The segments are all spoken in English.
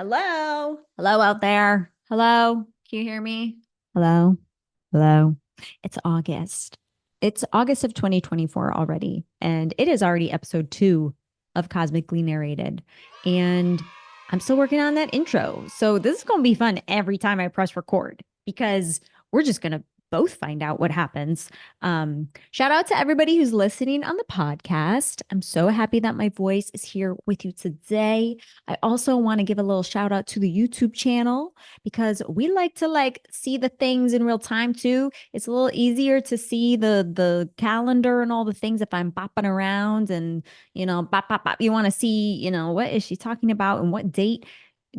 Hello. Hello out there. Hello. Can you hear me? Hello. Hello. It's August. It's August of 2024 already, and it is already episode 2 of Cosmically Narrated. And I'm still working on that intro. So this is going to be fun every time I press record because we're just going to both find out what happens. Shout out to everybody who's listening on the podcast. I'm so happy that my voice is here with you today. I also want to give a little shout out to the YouTube channel because we like to see the things in real time too. It's a little easier to see the calendar and all the things if I'm bopping around and bop bop bop. You want to see, what is she talking about and what date?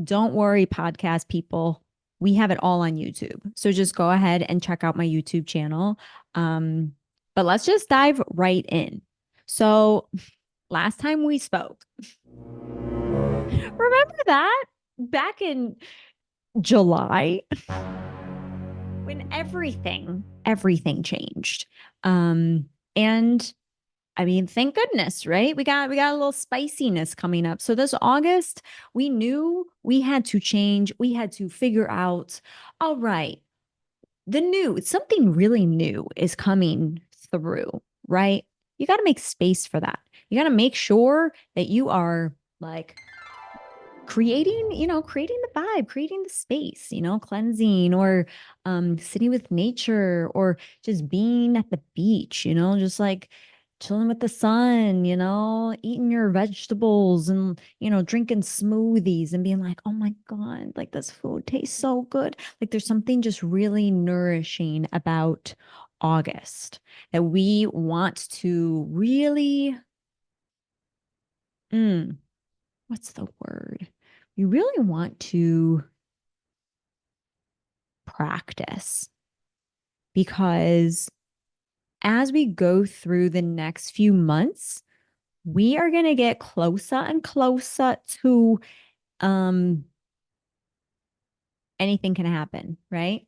Don't worry, podcast people. We have it all on YouTube. So just go ahead and check out my YouTube channel. Um, but let's just dive right in. So last time we spoke, remember that back in July when everything changed. And I mean, thank goodness, right? We got a little spiciness coming up. So this August, we knew we had to change. We had to figure out, all right, something really new is coming through, right? You got to make space for that. You got to make sure that you are like creating the vibe, creating the space, cleansing or sitting with nature or just being at the beach, just like chilling with the sun, eating your vegetables and, drinking smoothies and being like, oh my God, like this food tastes so good. Like there's something just really nourishing about August that we want to really, mm, what's the word? We really want to practice because as we go through the next few months, we are going to get closer and closer to um anything can happen, right?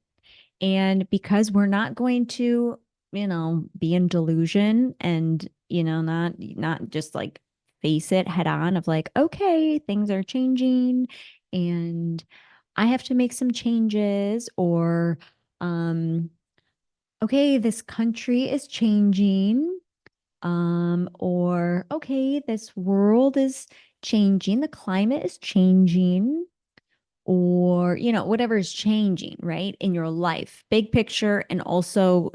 And because we're not going to, be in delusion and, not just like face it head on of like, okay, things are changing and I have to make some changes or okay, this country is changing or okay, this world is changing, the climate is changing or whatever is changing right in your life, big picture and also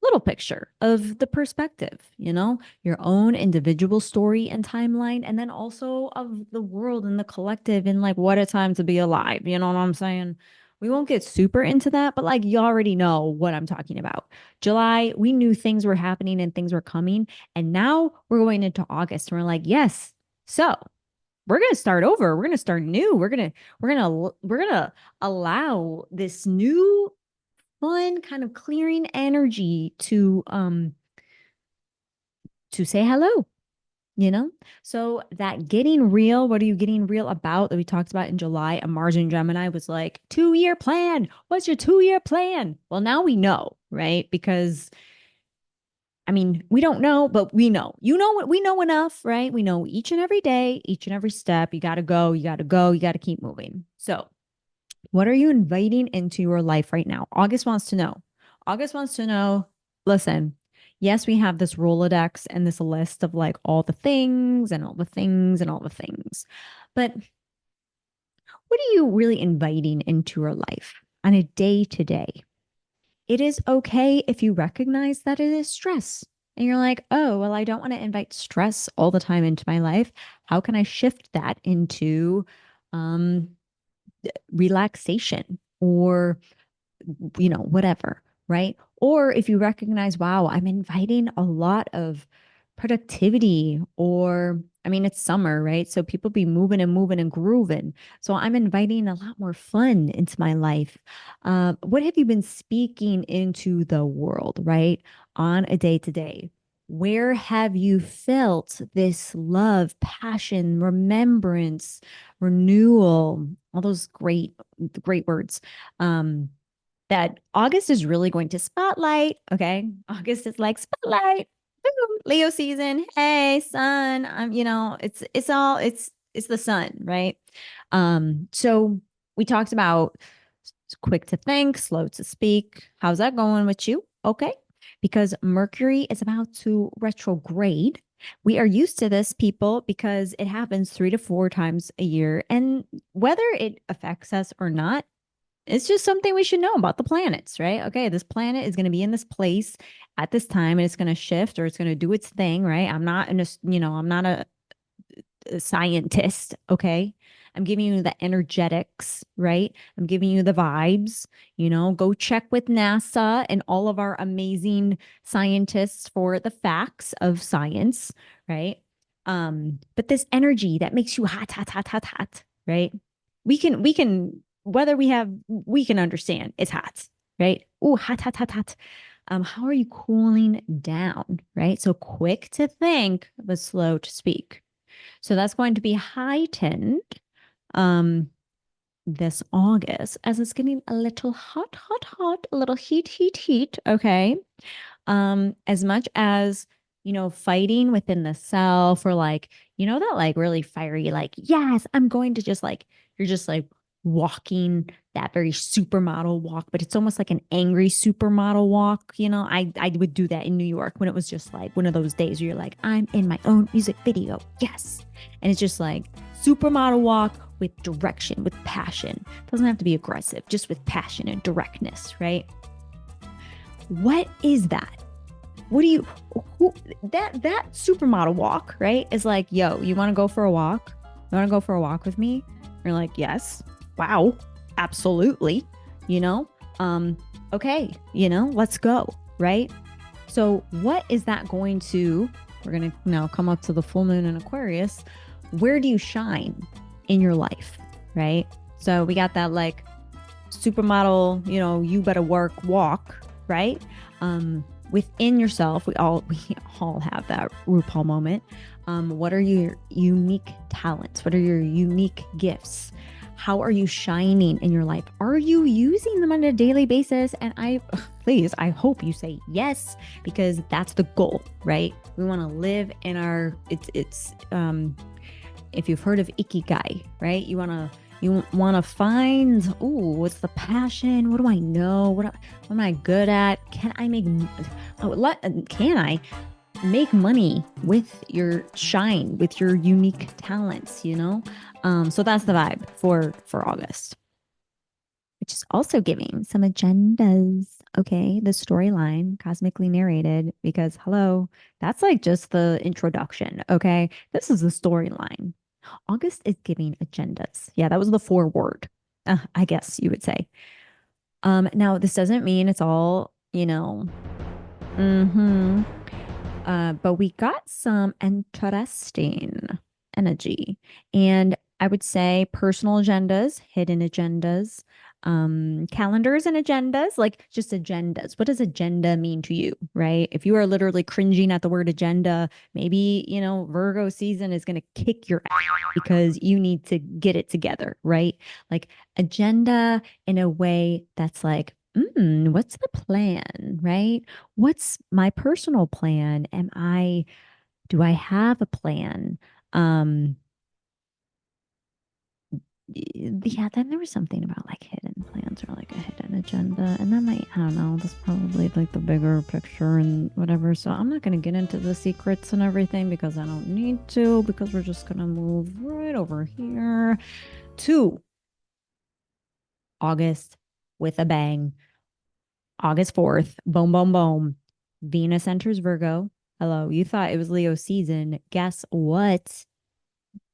little picture of the perspective, your own individual story and timeline and then also of the world and the collective and like what a time to be alive, you know what I'm saying? We won't get super into that, but like you already know what I'm talking about. July, we knew things were happening and things were coming, and now we're going into August and we're like, yes, so we're going to start over. We're going to start new. We're going to allow this new fun kind of clearing energy to say hello, you know? So that getting real, what are you getting real about that we talked about in July? A Mars and Gemini was like 2-year plan. What's your 2-year plan? Well, now we know, right? Because I mean, we don't know, but we know. You know what? We know enough, right? We know each and every day, each and every step. You got to go, you got to go, you got to keep moving. So, what are you inviting into your life right now? August wants to know. August wants to know, listen, yes, we have this Rolodex and this list of like all the things and all the things and all the things. But what are you really inviting into your life on a day to day? It is okay if you recognize that it is stress. And you're like, oh, well, I don't want to invite stress all the time into my life. How can I shift that into um, relaxation or, whatever, right? Or if you recognize, wow, I'm inviting a lot of productivity or, I mean, it's summer, right? So people be moving and moving and grooving. So I'm inviting a lot more fun into my life. What have you been speaking into the world, right? On a day to day? Where have you felt this love, passion, remembrance, renewal, all those great words? That August is really going to spotlight. Okay. August is like spotlight. Boom, Leo season. Hey, sun. It's it's the sun, right? So we talked about quick to think, slow to speak. How's that going with you? Okay. Because Mercury is about to retrograde. We are used to this, people, because it happens 3 to 4 times a year. And whether it affects us or not, it's just something we should know about the planets, right? Okay, this planet is going to be in this place at this time and it's going to shift or it's going to do its thing, right? I'm not a scientist, okay? I'm giving you the energetics, right? I'm giving you the vibes, go check with NASA and all of our amazing scientists for the facts of science, right? But this energy that makes you hot, hot, hot, hot, hot, right? We can whether we can understand it's hot, right? Oh, hot, hot, hot, hot. How are you cooling down, right? So quick to think, but slow to speak. So that's going to be heightened um this August as it's getting a little hot, hot, hot, a little heat, heat, heat. Okay. As much as fighting within the self or like, that like really fiery, like, yes, I'm going to just like, you're just like walking that very supermodel walk, but it's almost like an angry supermodel walk. I would do that in New York when it was just like one of those days where you're like, I'm in my own music video. Yes. And it's just like supermodel walk with direction, with passion. It doesn't have to be aggressive, just with passion and directness, right? What is that? What do you that supermodel walk, right? Is like, yo, you want to go for a walk? You want to go for a walk with me? You're like, yes. Wow. Absolutely. Okay, let's go, right? So what is that going to, we're going to now come up to the full moon in Aquarius. Where do you shine in your life, right? So we got that like supermodel, you better work walk, right? Within yourself, we all have that RuPaul moment. What are your unique talents? What are your unique gifts? How are you shining in your life? Are you using them on a daily basis? And I hope you say yes, because that's the goal, right? We want to live in our, if you've heard of Ikigai, right? You want to find, what's the passion? What do I know? What am I good at? Can I make money with your shine, with your unique talents, So that's the vibe for August, which is also giving some agendas. Okay, the storyline, cosmically narrated, because hello, that's like just the introduction. Okay, this is the storyline. August is giving agendas. Yeah, that was the foreword, I guess you would say. Now this doesn't mean it's all, but we got some interesting energy. And I would say personal agendas, hidden agendas, calendars and agendas, like just agendas. What does agenda mean to you, right? If you are literally cringing at the word agenda, maybe, Virgo season is going to kick your ass because you need to get it together, right? Like agenda in a way that's like, what's the plan, right? What's my personal plan? Do I have a plan? Um, yeah, then there was something about like hidden plans or like a hidden agenda. And that might, I don't know, that's probably like the bigger picture and whatever. So I'm not going to get into the secrets and everything because I don't need to, because we're just going to move right over here to August with a bang. August 4th, boom, boom, boom. Venus enters Virgo. Hello, you thought it was Leo season. Guess what?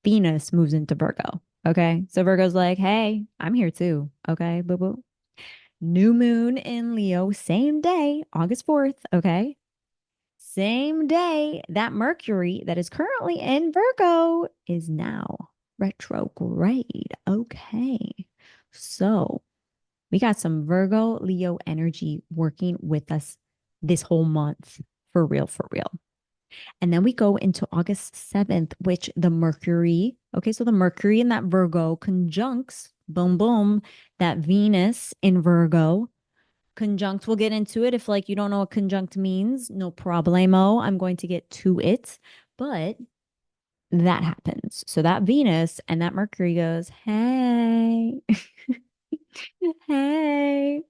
Venus moves into Virgo. Okay. So Virgo's like, hey, I'm here too. Okay. Boo boo. New moon in Leo, same day, August 4th. Okay. Same day that Mercury that is currently in Virgo is now retrograde. Okay. So we got some Virgo Leo energy working with us this whole month for real, for real. And then we go into August 7th, which the Mercury, okay, so the Mercury in that Virgo conjuncts, boom, boom, that Venus in Virgo conjunct. We'll get into it. If like you don't know what conjunct means, no problemo. I'm going to get to it. But that happens. So that Venus and that Mercury goes, hey, hey.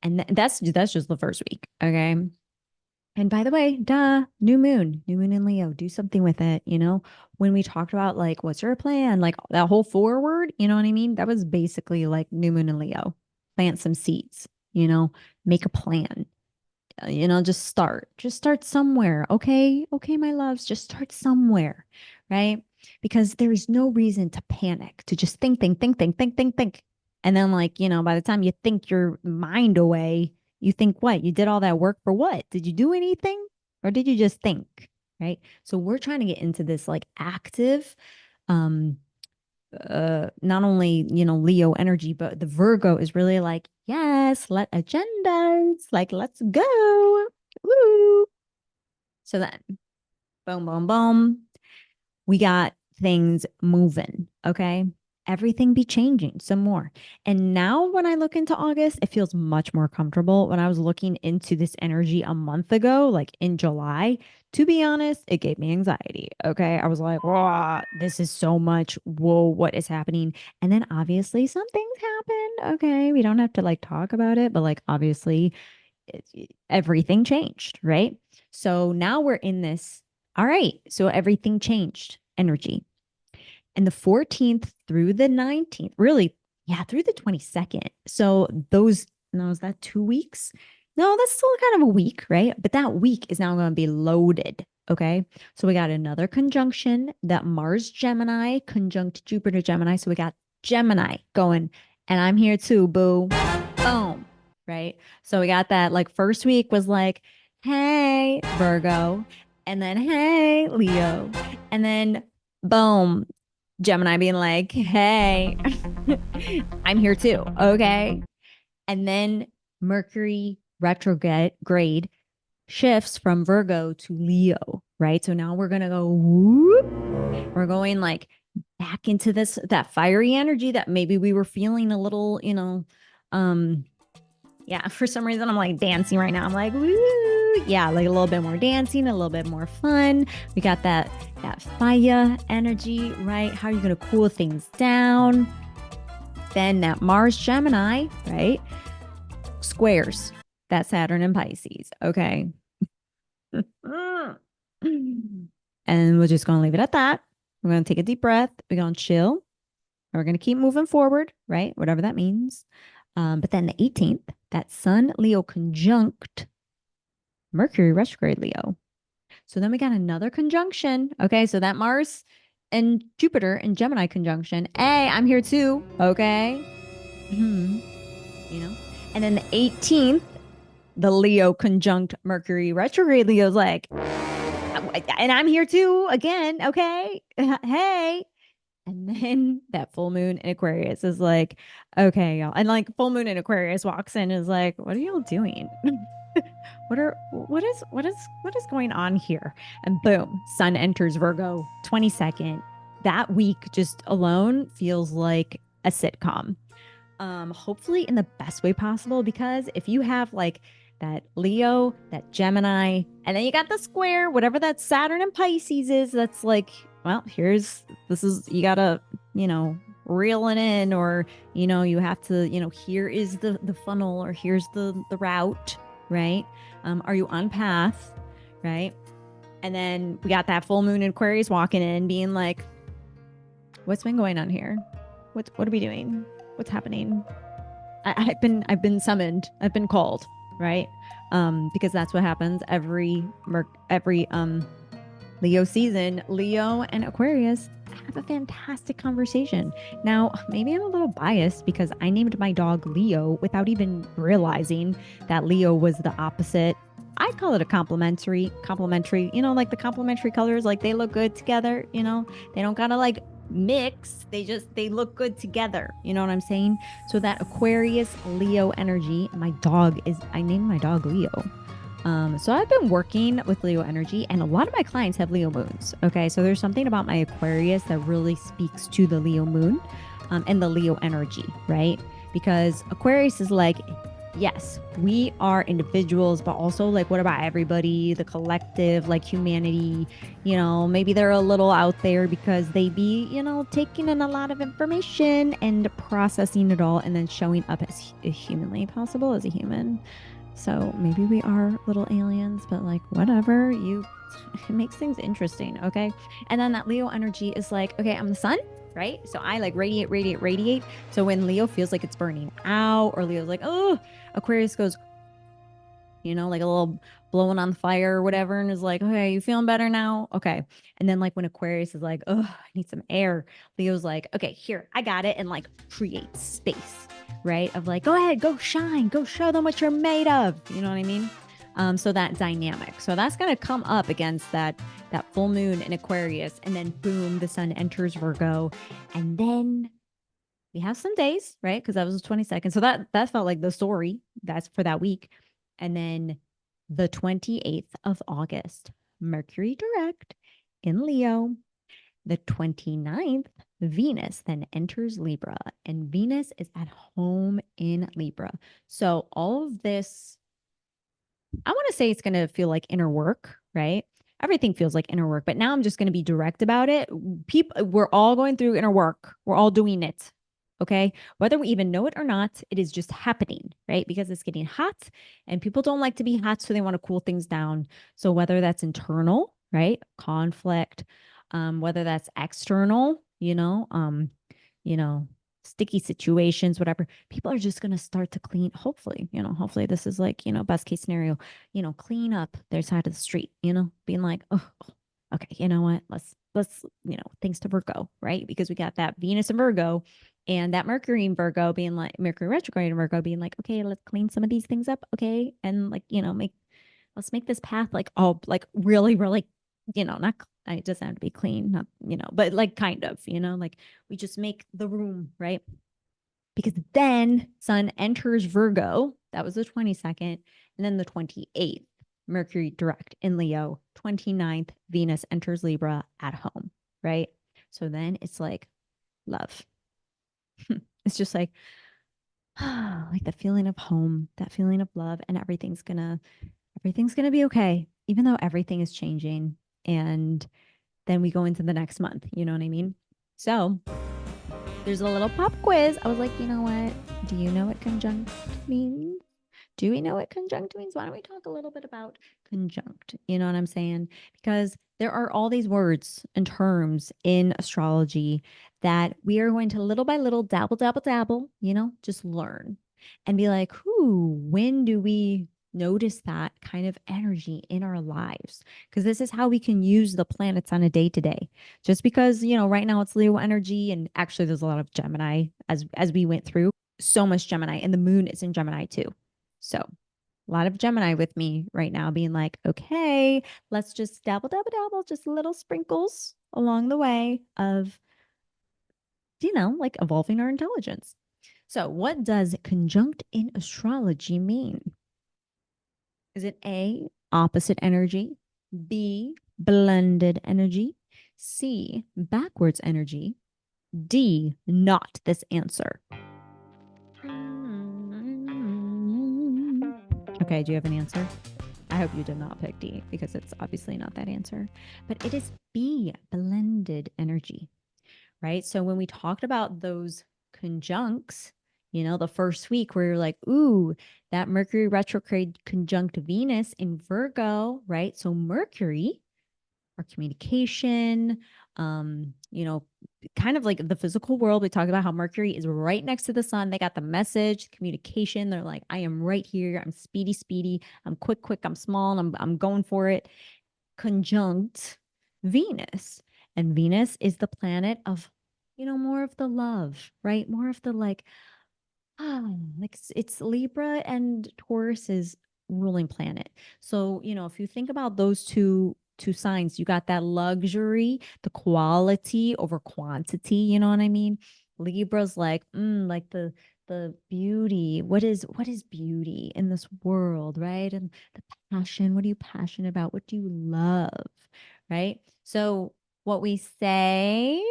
And that's just the first week. Okay. And by the way, new moon in Leo, do something with it. When we talked about like, what's your plan? Like that whole forward, you know what I mean? That was basically like new moon in Leo. Plant some seeds, make a plan, just start somewhere. Okay. Okay, my loves, just start somewhere. Right. Because there is no reason to panic, to just think, think, think, think, think, think, think. And then, like, by the time you think your mind away, you think what? You did all that work for what? Did you do anything or did you just think? Right. So we're trying to get into this like active, um, not only Leo energy, but the Virgo is really like, yes, let agendas, like, let's go. Woo. So then boom, boom, boom, we got things moving. Okay. Everything be changing some more. And now when I look into August, it feels much more comfortable. When I was looking into this energy a month ago, like in July, to be honest, it gave me anxiety. Okay. I was like, wow, this is so much. Whoa, what is happening? And then obviously some things happened. Okay. We don't have to like talk about it, but like obviously everything changed. Right. So now we're in this. All right. So everything changed energy. And the 14th through the 19th, really, yeah, through the 22nd. So no, is that 2 weeks? No, that's still kind of a week, right? But that week is now going to be loaded. Okay. So we got another conjunction, that Mars Gemini conjunct Jupiter Gemini. So we got Gemini going, and I'm here too, boo. Boom. Right. So we got that. Like, first week was like, hey, Virgo. And then, hey, Leo. And then, boom, Gemini being like, hey, I'm here too. Okay. And then Mercury retrograde shifts from Virgo to Leo, right? So now we're going to go, whoop, we're going like back into that fiery energy that maybe we were feeling a little, yeah, for some reason I'm like dancing right now. I'm like, woo, yeah, like a little bit more dancing, a little bit more fun. We got that fire energy, right? How are you going to cool things down? Then that Mars Gemini, right? Squares that Saturn and Pisces. Okay. And we're just going to leave it at that. We're going to take a deep breath. We're going to chill. And we're going to keep moving forward, right? Whatever that means. But then the 18th, that Sun Leo conjunct Mercury retrograde Leo. So then we got another conjunction. Okay, so that Mars and Jupiter and Gemini conjunction. Hey, I'm here too. Okay. And then the 18th, the Leo conjunct Mercury retrograde Leo's like, and I'm here too again. Okay. Hey. And then that full moon in Aquarius is like, okay, y'all. And like full moon in Aquarius walks in and is like, what are y'all doing? what is going on here? And boom, Sun enters Virgo 22nd. That week just alone feels like a sitcom. Hopefully in the best way possible, because if you have like that Leo, that Gemini, and then you got the square, whatever that Saturn and Pisces is, that's like, well, you gotta, reel it in, or, you have to, here is the funnel, or here's the route, right? Are you on path, right? And then we got that full moon in Aquarius walking in being like, what's been going on here? What are we doing? What's happening? I've been summoned. I've been called, right? Because that's what happens every Leo season. Leo and Aquarius have a fantastic conversation. Now, maybe I'm a little biased because I named my dog Leo without even realizing that Leo was the opposite. I call it a complementary, like the complementary colors, like they look good together, they don't gotta like mix, they look good together, you know what I'm saying? So that Aquarius Leo energy, I named my dog Leo. So I've been working with Leo energy, and a lot of my clients have Leo moons. Okay, so there's something about my Aquarius that really speaks to the Leo moon, and the Leo energy, right? Because Aquarius is like, yes, we are individuals, but also like, what about everybody, the collective, like humanity? Maybe they're a little out there because they be, taking in a lot of information and processing it all and then showing up as humanly possible as a human. So maybe we are little aliens, but like, whatever, it makes things interesting. Okay. And then that Leo energy is like, okay, I'm the sun, right? So I like radiate, radiate, radiate. So when Leo feels like it's burning out, or Leo's like, oh, Aquarius goes, like a little blowing on the fire or whatever, and is like, okay, you feeling better now? Okay. And then like when Aquarius is like, oh, I need some air, Leo's like, okay, here, I got it, and like creates space, right? Of like, go ahead, go shine, go show them what you're made of. You know what I mean? So that dynamic. So that's gonna come up against that full moon in Aquarius, and then boom, the sun enters Virgo, and then we have some days, right? Because that was the 22nd. So that felt like the story. That's for that week. And then the 28th of August, Mercury direct in Leo. The 29th, Venus then enters Libra, and Venus is at home in Libra. So all of this, I want to say it's going to feel like inner work, right? Everything feels like inner work, but now I'm just going to be direct about it. We're all going through inner work. We're all doing it. Okay. Whether we even know it or not, it is just happening, right? Because it's getting hot and people don't like to be hot. So they want to cool things down. So whether that's internal, right? Conflict, whether that's external, you know, sticky situations, whatever, people are just going to start to clean. Hopefully this is like, best case scenario, clean up their side of the street, being like, oh, okay, you know what? Let's, thanks to Virgo, right? Because we got that Venus in Virgo and that Mercury in Virgo being like, Mercury retrograde in Virgo being like, okay, let's clean some of these things up. Okay. And like, let's make this path like all like really, really, not, it doesn't have to be clean, not, but like kind of, like we just make the room, right? Because then Sun enters Virgo. That was the 22nd. And then the 28th, Mercury direct in Leo. 29th, Venus enters Libra at home, right? So then it's like love. It's just like, like the feeling of home, that feeling of love, and everything's gonna be okay, even though everything is changing. And then we go into the next month. You know what I mean? So there's a little pop quiz. I was like, you know what? Do you know what conjunct means? Do we know what conjunct means? Why don't we talk a little bit about conjunct? You know what I'm saying? Because there are all these words and terms in astrology that we are going to little by little dabble, dabble, dabble, just learn and be like, when do we notice that kind of energy in our lives? Because this is how we can use the planets on a day to day. Just because, right now it's Leo energy, and actually there's a lot of Gemini as we went through, so much Gemini, and the moon is in Gemini too. So a lot of Gemini with me right now being like, okay, let's just dabble, dabble, dabble, just little sprinkles along the way of, like evolving our intelligence. So what does conjunct in astrology mean? Is it A, opposite energy, B, blended energy, C, backwards energy, D, not this answer? Okay, do you have an answer? I hope you did not pick D because it's obviously not that answer. But it is B, blended energy, right? So when we talked about those conjuncts, the first week where you're like, ooh, that Mercury retrograde conjunct Venus in Virgo, right? So Mercury, our communication, kind of like the physical world. We talk about how Mercury is right next to the sun. They got the message, communication. They're like, I am right here. I'm speedy, speedy. I'm quick, quick. I'm small. And I'm going for it. Conjunct Venus. And Venus is the planet of, more of the love, right? More of the like it's Libra and Taurus is ruling planet. So, if you think about those two signs, you got that luxury, the quality over quantity, you know what I mean? Libra's like, like the beauty. What is beauty in this world, right? And the passion, what are you passionate about? What do you love? Right? So what we say,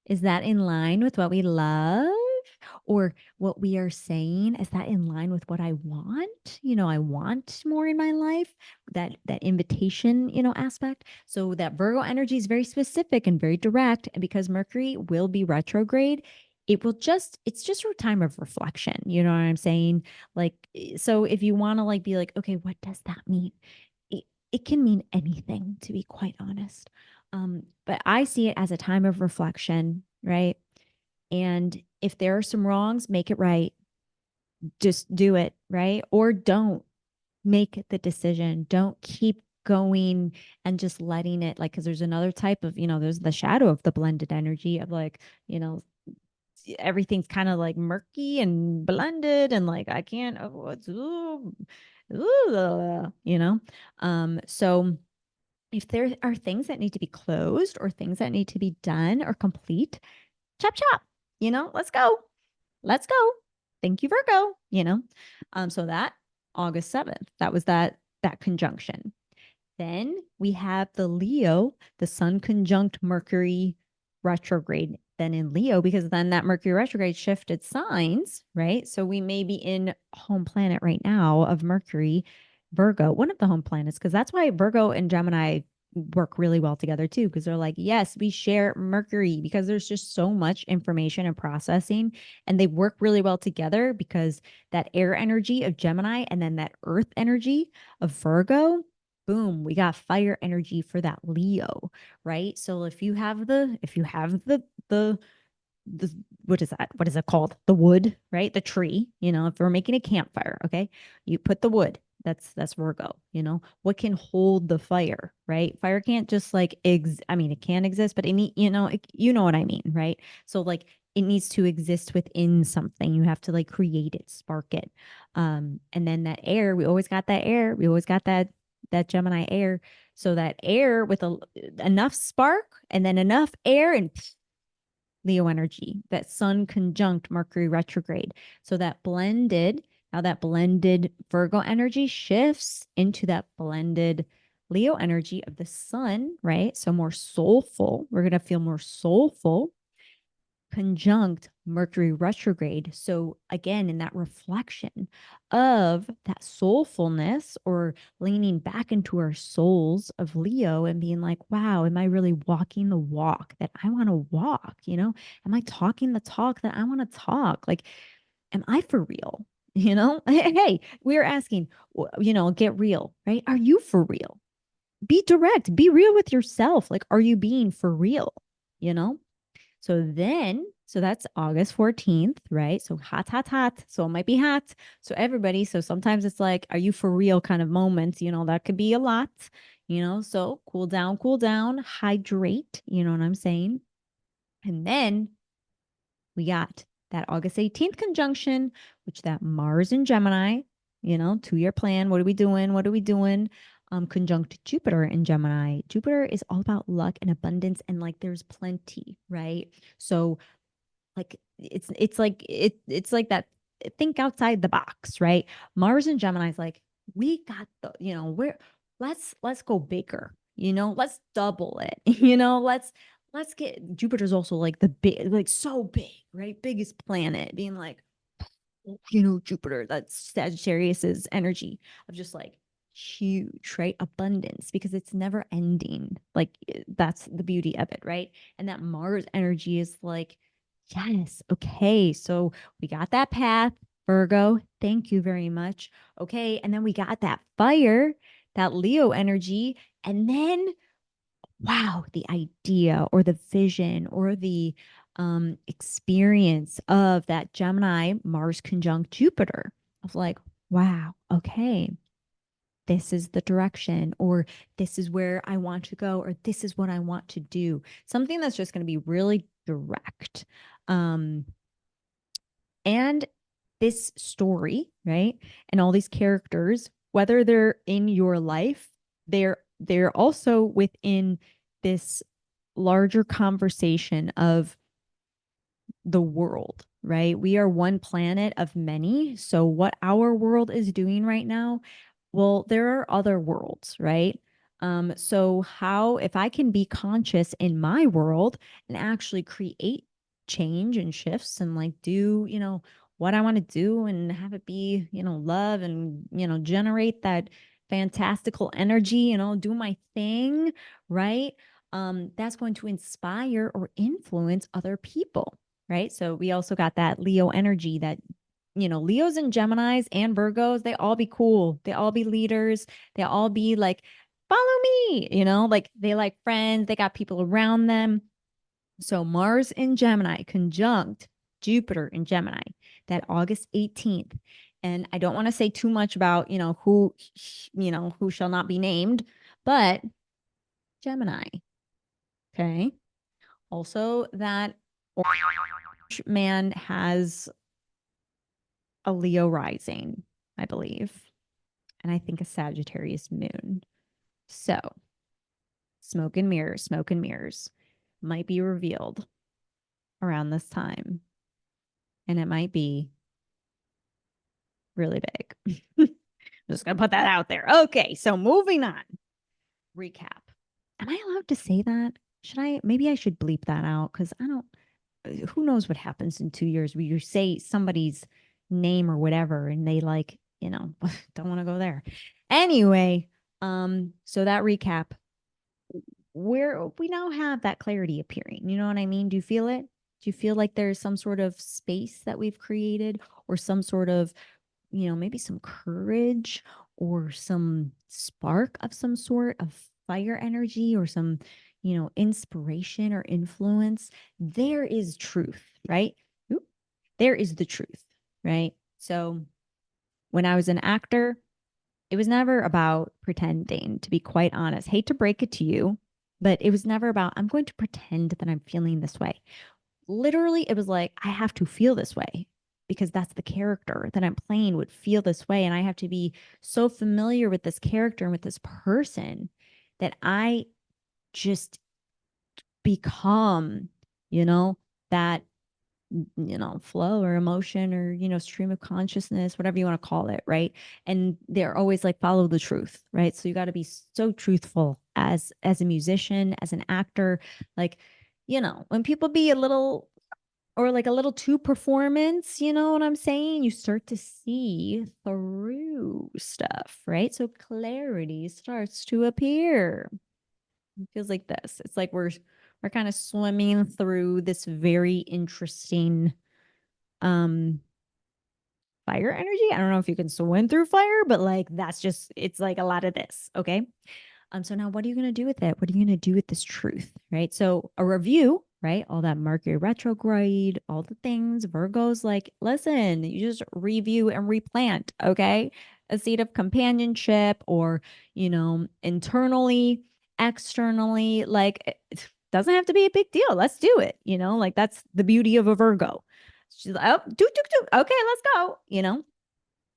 is that in line with what we love? Or what we are saying, is that in line with what I want? I want more in my life, that invitation, aspect. So that Virgo energy is very specific and very direct. And because Mercury will be retrograde, it's just a time of reflection. You know what I'm saying? Like, so if you want to like be like, okay, what does that mean? It can mean anything, to be quite honest. But I see it as a time of reflection, right? And if there are some wrongs, make it right. Just do it, right? Or don't make the decision. Don't keep going and just letting it, like, because there's another type of, there's the shadow of the blended energy of like, everything's kind of like murky and blended and like I can't, oh, it's so if there are things that need to be closed or things that need to be done or complete, chop chop, let's go. Let's go. Thank you, Virgo, So that August 7th, that was that conjunction. Then we have the Leo, the Sun conjunct Mercury retrograde. Then in Leo, because then that Mercury retrograde shifted signs, right? So we may be in home planet right now of Mercury, Virgo, one of the home planets, because that's why Virgo and Gemini work really well together too, because they're like, yes, we share Mercury, because there's just so much information and processing, and they work really well together because that air energy of Gemini and then that earth energy of Virgo, boom, we got fire energy for that Leo, right? So if you have the what is that? What is it called? The wood, right? The tree, if we're making a campfire, okay? You put the wood. That's Virgo, what can hold the fire, right? Fire can't just like I mean, it can exist, but it need, you know what I mean, right? So like it needs to exist within something. You have to like create it, spark it. And then that air, we always got that air. We always got that Gemini air. So that air with enough spark and then enough air and Leo energy, that Sun conjunct Mercury retrograde. So now that blended Virgo energy shifts into that blended Leo energy of the Sun, right? So more soulful. We're going to feel more soulful, conjunct Mercury retrograde. So again, in that reflection of that soulfulness or leaning back into our souls of Leo and being like, wow, am I really walking the walk that I want to walk? Am I talking the talk that I want to talk? Like, am I for real? Hey, we're asking, get real, right? Are you for real? Be direct, be real with yourself. Like, are you being for real? You know? So that's August 14th, right? So hot, hot, hot. So it might be hot. So everybody, so sometimes it's like, are you for real kind of moments? That could be a lot, so cool down, hydrate, you know what I'm saying? And then we got that August 18th conjunction, which that Mars in Gemini, 2-year plan. What are we doing? What are we doing? Conjunct Jupiter in Gemini. Jupiter is all about luck and abundance and like there's plenty, right? So like it's like that, think outside the box, right? Mars and Gemini is like, we got the, we're let's go bigger, let's double it, let's get Jupiter's also like the big, like so big, right? Biggest planet, being like, Jupiter, that's Sagittarius's energy of just like huge, right? Abundance, because it's never ending. Like that's the beauty of it, right? And that Mars energy is like, yes, okay. So we got that path, Virgo. Thank you very much. Okay. And then we got that fire, that Leo energy. And then wow, the idea or the vision or the experience of that Gemini Mars conjunct Jupiter of like, wow, okay, this is the direction, or this is where I want to go, or this is what I want to do. Something that's just going to be really direct. And this story, right? And all these characters, whether they're in your life, they're also within this larger conversation of the world, right? We are one planet of many. So what our world is doing right now, well, there are other worlds, right? So how, if I can be conscious in my world and actually create change and shifts and like do, what I want to do and have it be, love and, generate that fantastical energy, do my thing, right? That's going to inspire or influence other people, right? So we also got that Leo energy that, Leos and Geminis and Virgos, they all be cool. They all be leaders. They all be like, follow me, like they like friends. They got people around them. So Mars in Gemini conjunct Jupiter in Gemini that August 18th. And I don't want to say too much about, who shall not be named, but Gemini. Okay. Also, that orange man has a Leo rising, I believe. And I think a Sagittarius moon. So, smoke and mirrors might be revealed around this time. And it might be really big. I'm just going to put that out there. Okay. So, moving on. Recap. Am I allowed to say that? Maybe I should bleep that out because who knows what happens in 2 years where you say somebody's name or whatever and they like, don't want to go there. Anyway, so that recap, where we now have that clarity appearing. You know what I mean? Do you feel it? Do you feel like there's some sort of space that we've created or some sort of, maybe some courage or some spark of some sort of fire energy or some, inspiration or influence? There is truth, right? Oop. There is the truth, right? So when I was an actor, it was never about pretending, to be quite honest. Hate to break it to you, but it was never about, I'm going to pretend that I'm feeling this way. Literally, it was like, I have to feel this way because that's the character that I'm playing would feel this way. And I have to be so familiar with this character and with this person that I just become, that flow or emotion or stream of consciousness, whatever you want to call it, right? And they're always like follow the truth, right? So you got to be so truthful as a musician, as an actor. Like, when people be a little or like a little too performance, you know what I'm saying? You start to see through stuff, right? So clarity starts to appear. It feels like this. It's like we're kind of swimming through this very interesting fire energy. I don't know if you can swim through fire, but like it's like a lot of this. Okay. So now what are you going to do with it? What are you going to do with this truth? Right. So a review, right? All that Mercury retrograde, all the things, Virgo's like, listen, you just review and replant. Okay. A seed of companionship or, internally, externally, like it doesn't have to be a big deal. Let's do it. Like that's the beauty of a Virgo. She's like, oh, okay, let's go.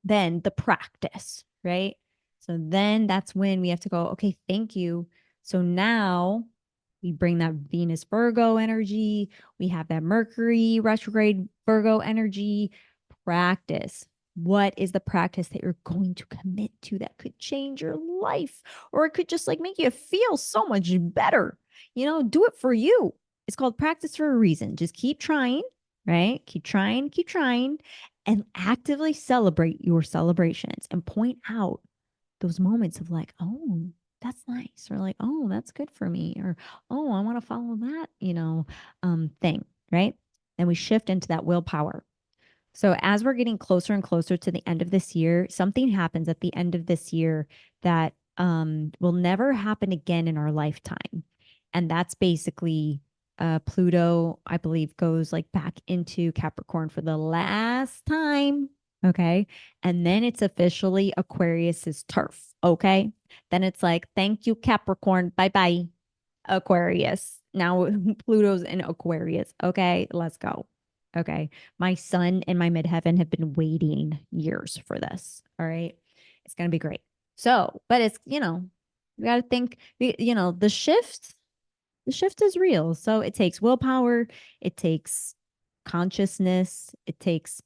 Then the practice, right? So then that's when we have to go, okay, thank you. So now we bring that Venus Virgo energy. We have that Mercury retrograde Virgo energy. Practice. What is the practice that you're going to commit to that could change your life? Or it could just like make you feel so much better. Do it for you. It's called practice for a reason. Just keep trying, right? Keep trying, and actively celebrate your celebrations and point out those moments of like, oh, that's nice, or like, oh, that's good for me, or oh, I want to follow that, thing, right? Then we shift into that willpower. So as we're getting closer and closer to the end of this year, something happens at the end of this year that will never happen again in our lifetime. And that's basically Pluto, I believe, goes like back into Capricorn for the last time. Okay. And then it's officially Aquarius's turf. Okay. Then it's like, thank you, Capricorn. Bye bye, Aquarius. Now Pluto's in Aquarius. Okay. Let's go. Okay. My sun and my midheaven have been waiting years for this. All right. It's going to be great. So, but it's, you got to think, the shift is real. So it takes willpower, it takes consciousness, it takes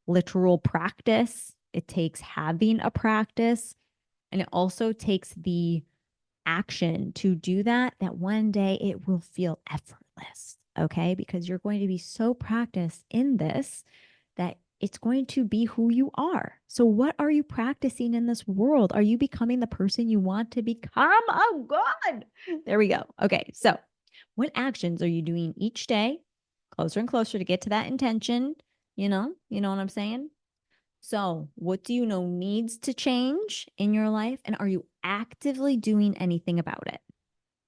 literal practice, it takes having a practice, and it also takes the action to do that one day it will feel effortless. okay? Because you're going to be so practiced in this that it's going to be who you are. So what are you practicing in this world? Are you becoming the person you want to become? Oh God. There we go. Okay. So what actions are you doing each day, closer and closer to get to that intention? You know what I'm saying? So what do you know needs to change in your life? And are you actively doing anything about it?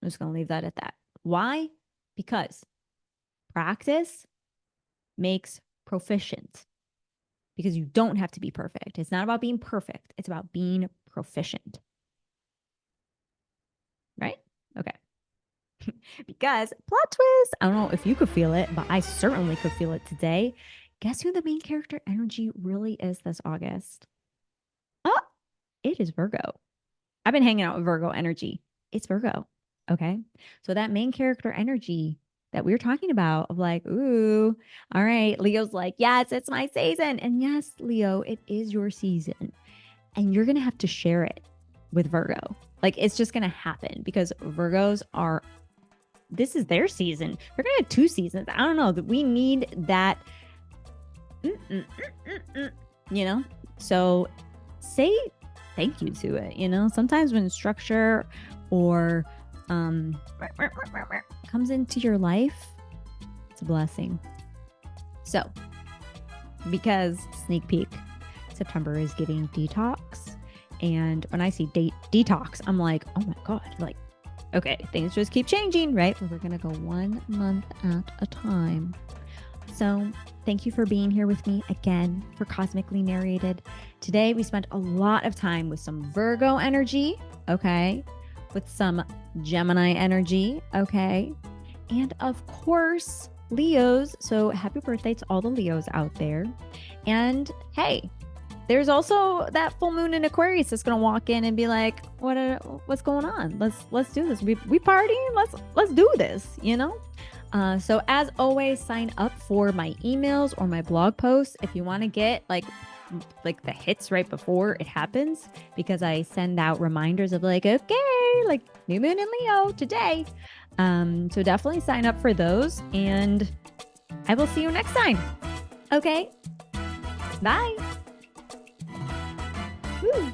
I'm just going to leave that at that. Why? Because practice makes proficient. Because you don't have to be perfect. It's not about being perfect. It's about being proficient. Right? Okay. Because plot twist, I don't know if you could feel it, but I certainly could feel it today. Guess who the main character energy really is this August? Oh, it is Virgo. I've been hanging out with Virgo energy. It's Virgo. Okay. So that main character energy that we were talking about of like, ooh, all right, Leo's like, yes, it's my season. And yes, Leo, it is your season. And you're going to have to share it with Virgo. Like it's just going to happen because Virgos are, this is their season. They're going to have 2 seasons. I don't know that we need that, you know? So say thank you to it, you know? Sometimes when structure or comes into your life, it's a blessing. So, because sneak peek, September is giving detox. And when I see detox, I'm like, oh my God, like, okay, things just keep changing, right? But we're going to go 1 month at a time. So thank you for being here with me again for Cosmically Narrated. Today, we spent a lot of time with some Virgo energy, okay? With some Gemini energy, okay? And of course, Leos. So happy birthday to all the Leos out there. And hey, there's also that full moon in Aquarius that's gonna walk in and be like, what's going on? Let's do this. We partying. Let's do this, you know? So as always, sign up for my emails or my blog posts if you want to get like the hits right before it happens, because I send out reminders of like, okay, like new moon in Leo today. So definitely sign up for those and I will see you next time. Okay. Bye. Woo.